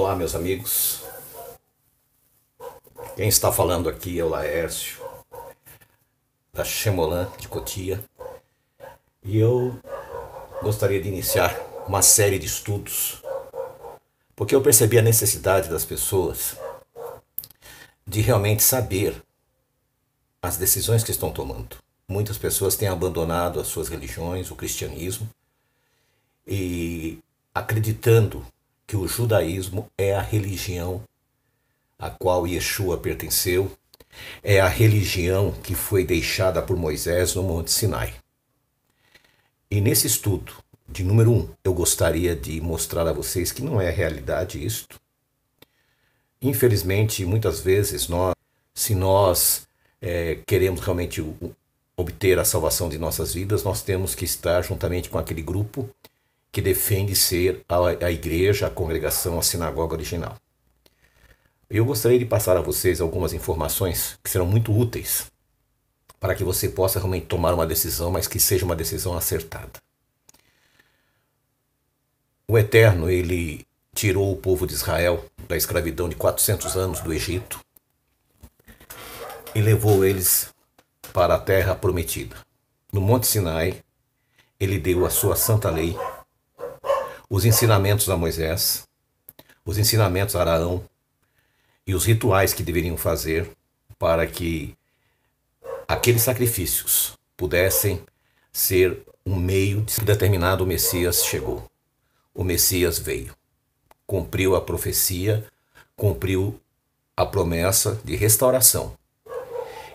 Olá, meus amigos. Quem está falando aqui é o Laércio, da Chemolan de Cotia. E eu gostaria de iniciar uma série de estudos, porque eu percebi a necessidade das pessoas de realmente saber as decisões que estão tomando. Muitas pessoas têm abandonado as suas religiões, o cristianismo, e acreditando que o judaísmo é a religião a qual Yeshua pertenceu, é a religião que foi deixada por Moisés no Monte Sinai. E nesse estudo, de número 1, eu gostaria de mostrar a vocês que não é realidade isto. Infelizmente, muitas vezes, se nós queremos realmente obter a salvação de nossas vidas, nós temos que estar juntamente com aquele grupo que defende ser a igreja, a congregação, a sinagoga original. Eu gostaria de passar a vocês algumas informações que serão muito úteis para que você possa realmente tomar uma decisão, mas que seja uma decisão acertada. O Eterno, ele tirou o povo de Israel da escravidão de 400 anos do Egito e levou eles para a terra prometida. No Monte Sinai, ele deu a sua santa lei, os ensinamentos a Moisés, os ensinamentos a Araão e os rituais que deveriam fazer para que aqueles sacrifícios pudessem ser um meio de determinado. O Messias chegou. O Messias veio. Cumpriu a profecia, cumpriu a promessa de restauração.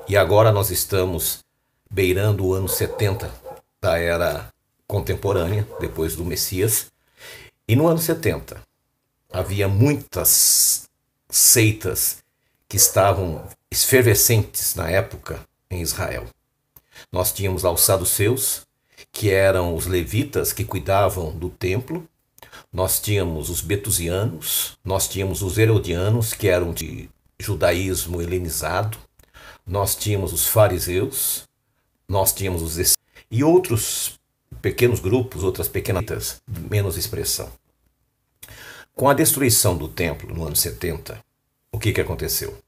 E agora nós estamos beirando o ano 70 da era contemporânea, depois do Messias. E no ano 70 havia muitas seitas que estavam efervescentes na época em Israel. Nós tínhamos lá os saduceus, que eram os levitas que cuidavam do templo. Nós tínhamos os betusianos, nós tínhamos os herodianos, que eram de judaísmo helenizado. Nós tínhamos os fariseus, nós tínhamos os e outros pequenos grupos, outras pequenas de menos expressão. Com a destruição do templo no ano 70, o que aconteceu?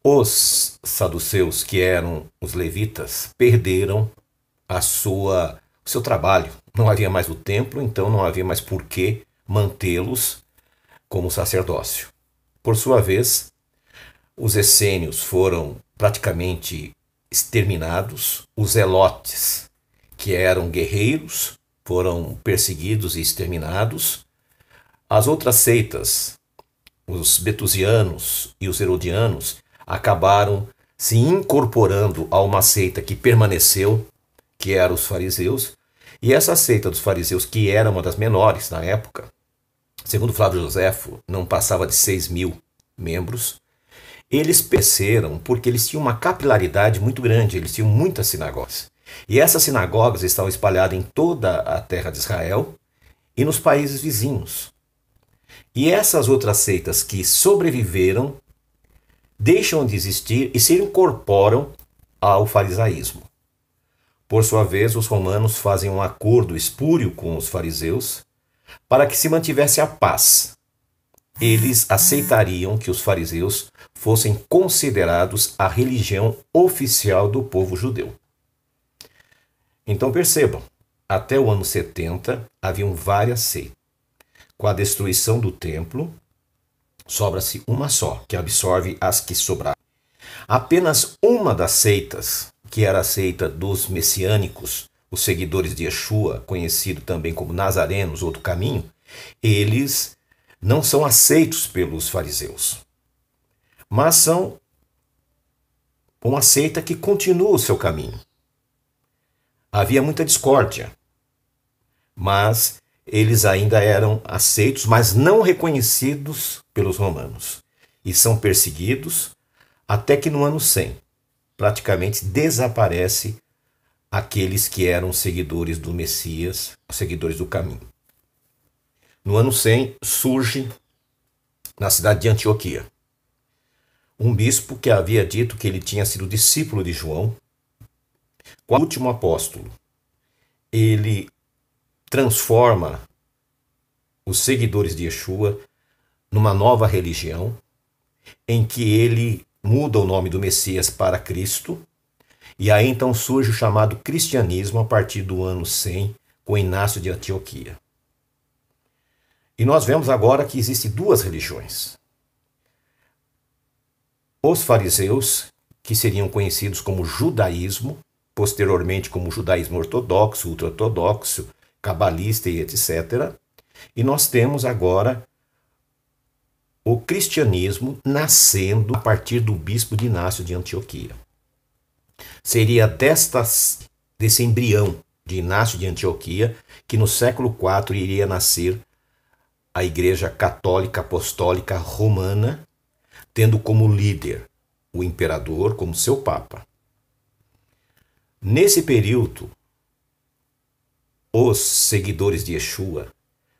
Os saduceus, que eram os levitas, perderam o seu trabalho. Não havia mais o templo, então não havia mais por que mantê-los como sacerdócio. Por sua vez, os essênios foram praticamente exterminados. Os zelotes, que eram guerreiros, foram perseguidos e exterminados. As outras seitas, os betusianos e os herodianos, acabaram se incorporando a uma seita que permaneceu, que eram os fariseus. E essa seita dos fariseus, que era uma das menores na época, segundo Flávio Joséfo, não passava de 6.000 membros, eles pereceram porque eles tinham uma capilaridade muito grande, eles tinham muitas sinagogas. E essas sinagogas estavam espalhadas em toda a terra de Israel e nos países vizinhos. E essas outras seitas que sobreviveram deixam de existir e se incorporam ao farisaísmo. Por sua vez, os romanos fazem um acordo espúrio com os fariseus para que se mantivesse a paz. Eles aceitariam que os fariseus fossem considerados a religião oficial do povo judeu. Então percebam, até o ano 70 haviam várias seitas. Com a destruição do templo, sobra-se uma só, que absorve as que sobraram. Apenas uma das seitas, que era a seita dos messiânicos, os seguidores de Yeshua, conhecido também como nazarenos ou do caminho, eles não são aceitos pelos fariseus, mas são uma seita que continua o seu caminho. Havia muita discórdia, mas eles ainda eram aceitos, mas não reconhecidos pelos romanos. E são perseguidos até que no ano 100, praticamente desaparece aqueles que eram seguidores do Messias, seguidores do caminho. No ano 100 surge, na cidade de Antioquia, um bispo que havia dito que ele tinha sido discípulo de João, o último apóstolo. Ele transforma os seguidores de Yeshua numa nova religião, em que ele muda o nome do Messias para Cristo, e aí então surge o chamado cristianismo a partir do ano 100, com Inácio de Antioquia. E nós vemos agora que existem duas religiões. Os fariseus, que seriam conhecidos como judaísmo, posteriormente como judaísmo ortodoxo, ultra-ortodoxo, cabalista e etc. E nós temos agora o cristianismo nascendo a partir do bispo de Inácio de Antioquia. Seria desse embrião de Inácio de Antioquia que no século IV iria nascer a Igreja Católica Apostólica Romana, tendo como líder o imperador como seu papa. Nesse período, os seguidores de Yeshua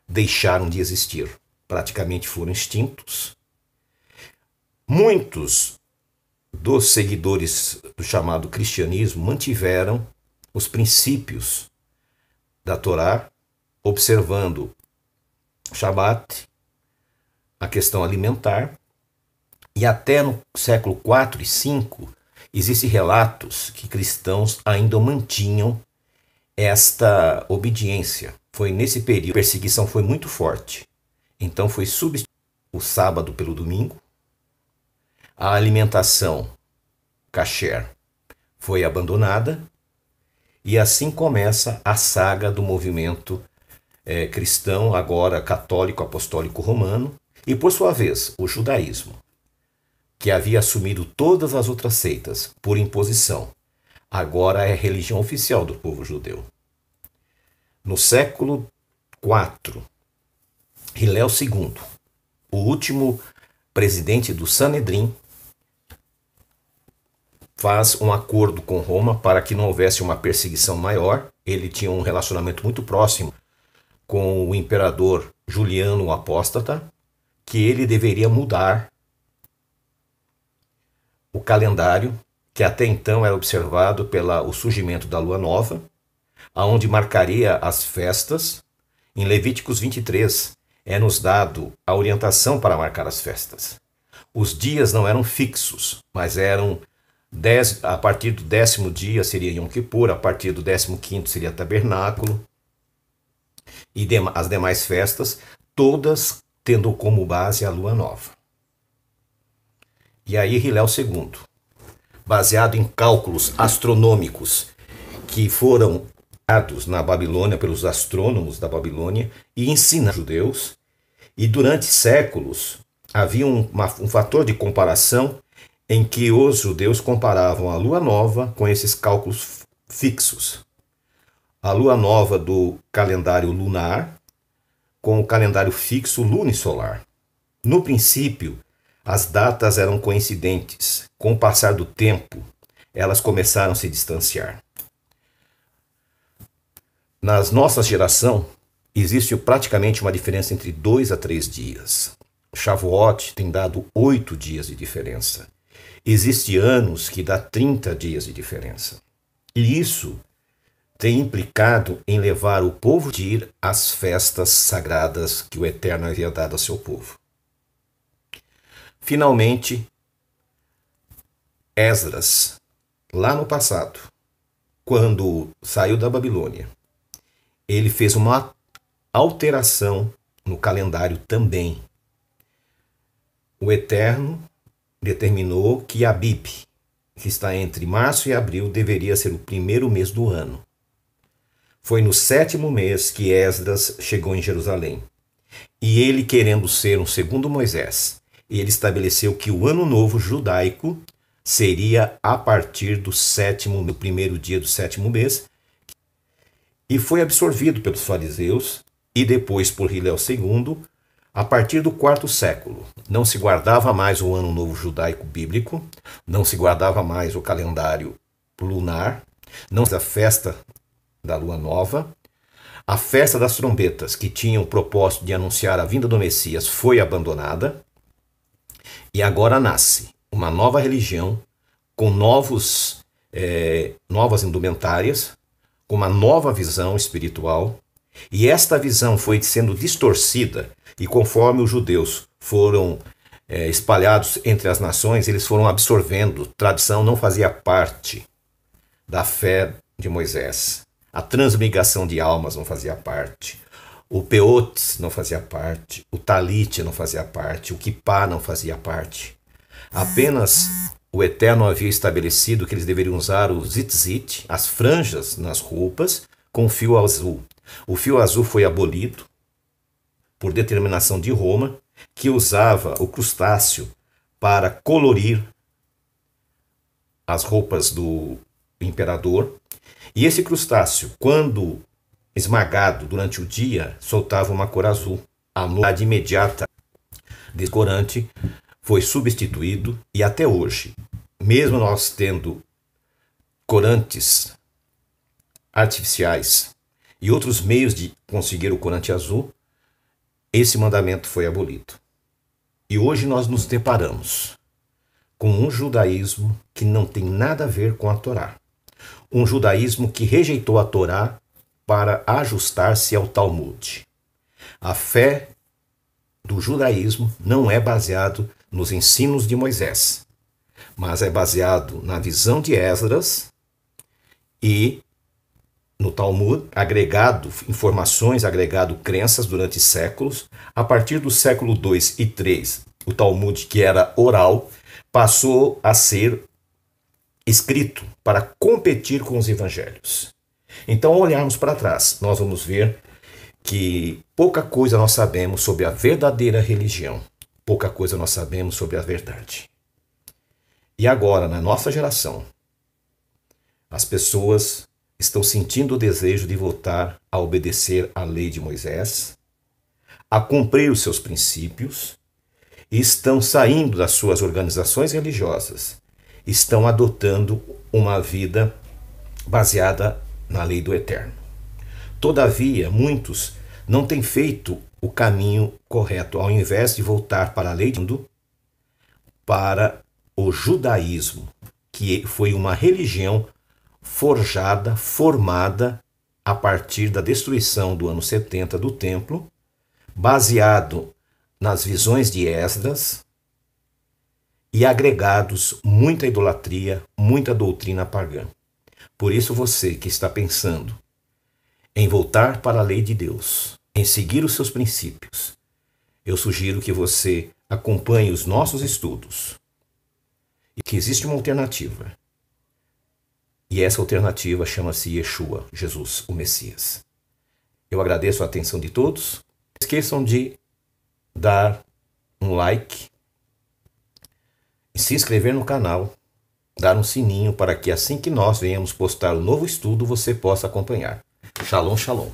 deixaram de existir, praticamente foram extintos. Muitos dos seguidores do chamado cristianismo mantiveram os princípios da Torá, observando Shabat, a questão alimentar, e até no século IV e V existem relatos que cristãos ainda mantinham esta obediência. Foi nesse período que a perseguição foi muito forte. Então foi substituído o sábado pelo domingo, a alimentação kasher foi abandonada, e assim começa a saga do movimento cristão, agora católico apostólico romano, e por sua vez o judaísmo, que havia assumido todas as outras seitas por imposição, agora é a religião oficial do povo judeu. No século IV, Hilel II, o último presidente do Sanedrim, faz um acordo com Roma para que não houvesse uma perseguição maior. Ele tinha um relacionamento muito próximo com o imperador Juliano o Apóstata, que ele deveria mudar o calendário, que até então era observado pelo surgimento da lua nova, aonde marcaria as festas. Em Levíticos 23 é-nos dado a orientação para marcar as festas. Os dias não eram fixos, mas eram 10, a partir do 10º dia seria Yom Kippur, a partir do 15º seria Tabernáculo, e as demais festas, todas tendo como base a lua nova. E aí Hilel II, baseado em cálculos astronômicos que foram dados na Babilônia pelos astrônomos da Babilônia e ensinaram aos judeus, e durante séculos havia um fator de comparação em que os judeus comparavam a lua nova com esses cálculos fixos. A lua nova do calendário lunar com o calendário fixo lunisolar. No princípio, as datas eram coincidentes. Com o passar do tempo, elas começaram a se distanciar. Nas nossas geração, existe praticamente uma diferença entre 2 a 3 dias. Shavuot tem dado 8 dias de diferença. Existem anos que dá 30 dias de diferença. E isso tem implicado em levar o povo de ir às festas sagradas que o Eterno havia dado ao seu povo. Finalmente, Esdras, lá no passado, quando saiu da Babilônia, ele fez uma alteração no calendário também. O Eterno determinou que Abib, que está entre março e abril, deveria ser o primeiro mês do ano. Foi no 7º mês que Esdras chegou em Jerusalém. E ele, querendo ser um segundo Moisés, ele estabeleceu que o ano novo judaico seria a partir do primeiro dia do 7º mês, e foi absorvido pelos fariseus e depois por Hilel II a partir do 4º século. Não se guardava mais o ano novo judaico bíblico, não se guardava mais o calendário lunar, não a festa da lua nova. A festa das trombetas, que tinha o propósito de anunciar a vinda do Messias, foi abandonada. E agora nasce uma nova religião com novas indumentárias, com uma nova visão espiritual, E esta visão foi sendo distorcida, e conforme os judeus foram espalhados entre as nações, eles foram absorvendo. Tradição não fazia parte da fé de Moisés. A transmigração de almas não fazia parte. O peotes não fazia parte. O talit não fazia parte. O kippá não fazia parte. Apenas o Eterno havia estabelecido que eles deveriam usar o zitzit, as franjas nas roupas, com fio azul. O fio azul foi abolido por determinação de Roma, que usava o crustáceo para colorir as roupas do imperador. E esse crustáceo, quando esmagado durante o dia, soltava uma cor azul. A noite imediata desse corante foi substituído, e até hoje, mesmo nós tendo corantes artificiais e outros meios de conseguir o corante azul, esse mandamento foi abolido. E hoje nós nos deparamos com um judaísmo que não tem nada a ver com a Torá. Um judaísmo que rejeitou a Torá para ajustar-se ao Talmud. A fé do judaísmo não é baseado nos ensinos de Moisés, mas é baseado na visão de Esdras e no Talmud, agregado informações, agregado crenças durante séculos. A partir do século II e III, o Talmud, que era oral, passou a ser escrito para competir com os evangelhos. Então, ao olharmos para trás, nós vamos ver que pouca coisa nós sabemos sobre a verdadeira religião, pouca coisa nós sabemos sobre a verdade. E agora, na nossa geração, as pessoas estão sentindo o desejo de voltar a obedecer à lei de Moisés, a cumprir os seus princípios, e estão saindo das suas organizações religiosas, estão adotando uma vida baseada na lei do Eterno. Todavia, muitos não têm feito o caminho correto, ao invés de voltar para a lei de Deus, para o judaísmo, que foi uma religião forjada, formada a partir da destruição do ano 70 do templo, baseado nas visões de Esdras e agregados muita idolatria, muita doutrina pagã. Por isso você que está pensando em voltar para a lei de Deus, em seguir os seus princípios, eu sugiro que você acompanhe os nossos estudos e que existe uma alternativa. E essa alternativa chama-se Yeshua, Jesus, o Messias. Eu agradeço a atenção de todos. Não esqueçam de dar um like, se inscrever no canal, dar um sininho para que assim que nós venhamos postar um novo estudo, você possa acompanhar. Shalom, shalom.